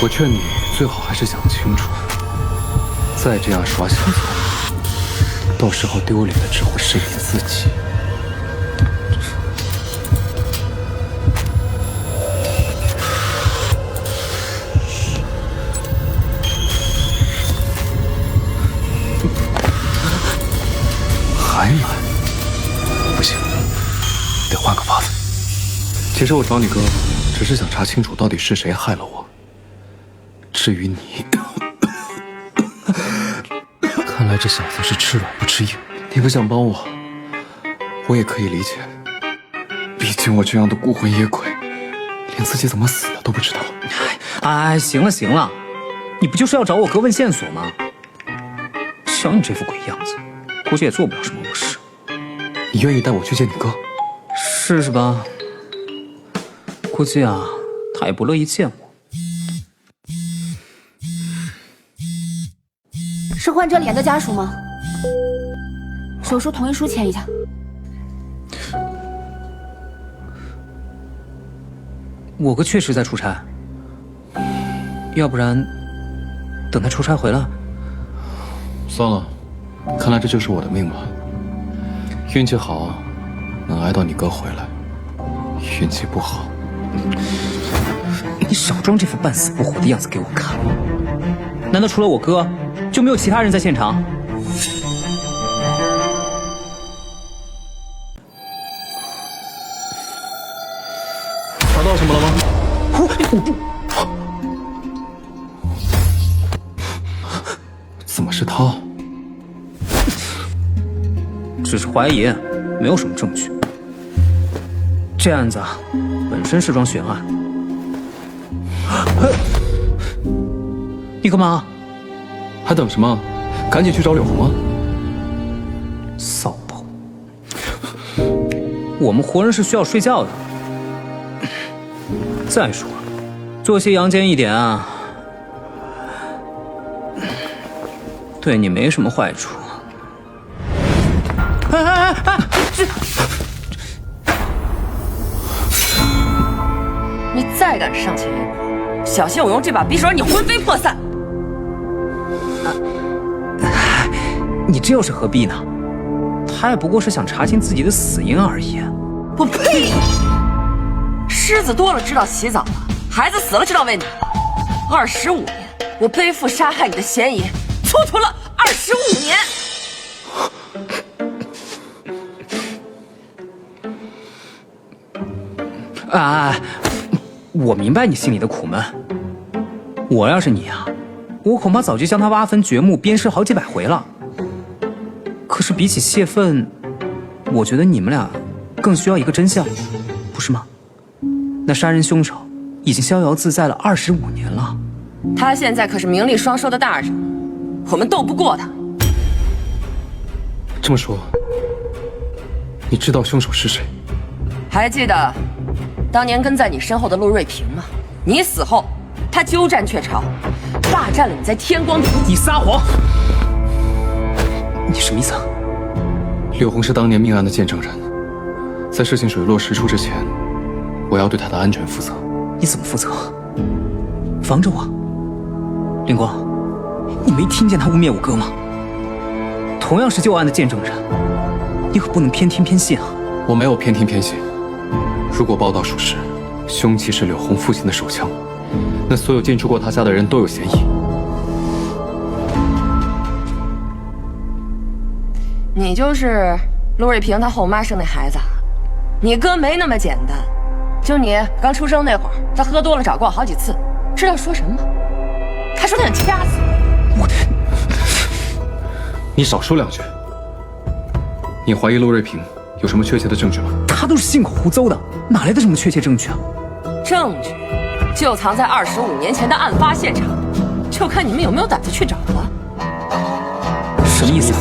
我劝你最好还是想清楚，再这样耍小聪明，到时候丢脸的只会是你自己。还来？不行，得换个法子。其实我找你哥，只是想查清楚到底是谁害了我。至于你，看来这小子是吃软不吃硬。你不想帮我，我也可以理解。毕竟我这样的孤魂野鬼，连自己怎么死的都不知道。哎，行了行了，你不就是要找我哥问线索吗？瞧你这副鬼样子，估计也做不了什么恶事。你愿意带我去见你哥？试试吧。估计啊，他也不乐意见我。是患者脸的家属吗？手术同意书签一下。我哥确实在出差，要不然等他出差回来。算了，看来这就是我的命吧。运气好，能挨到你哥回来；运气不好，你少装这副半死不活的样子给我看。难道除了我哥，就没有其他人在现场？查到什么了吗？怎么是他？只是怀疑，没有什么证据。这案子啊，本身是桩悬案。你干嘛？还等什么？赶紧去找柳红啊！骚包！我们活人是需要睡觉的。再说了，做些阳间一点啊，对你没什么坏处。你再敢上前一步，小心我用这把匕首让你魂飞魄散！你这又是何必呢？他也不过是想查清自己的死因而已。我呸！虱子多了知道洗澡了，孩子死了知道喂奶了。25年，我背负杀害你的嫌疑，蹉跎了25年。我明白你心里的苦闷。我要是你啊，我恐怕早就将他挖坟掘墓，鞭尸好几百回了。可是比起泄愤，我觉得你们俩更需要一个真相，不是吗？那杀人凶手已经逍遥自在了25年了。他现在可是名利双收的大人，我们斗不过他。这么说，你知道凶手是谁？还记得当年跟在你身后的陆瑞平吗？你死后，他鸠占鹊巢，霸占了你在天光的屋。你撒谎！你什么意思啊？柳红是当年命案的见证人，在事情水落石出之前，我要对她的安全负责。你怎么负责？防着我？凌光，你没听见他污蔑我哥吗？同样是旧案的见证人，你可不能偏听偏信啊！我没有偏听偏信。如果报道属实，凶器是柳红父亲的手枪，那所有进出过他家的人都有嫌疑。你就是陆瑞平他后妈生那孩子，你哥没那么简单。就你刚出生那会儿，他喝多了找过我好几次，知道说什么吗？他说他想掐死你。你少说两句。你怀疑陆瑞平有什么确切的证据吗？他都是信口胡诌的，哪来的什么确切证据啊？证据就藏在25年前的案发现场，就看你们有没有胆子去找了。什么意思？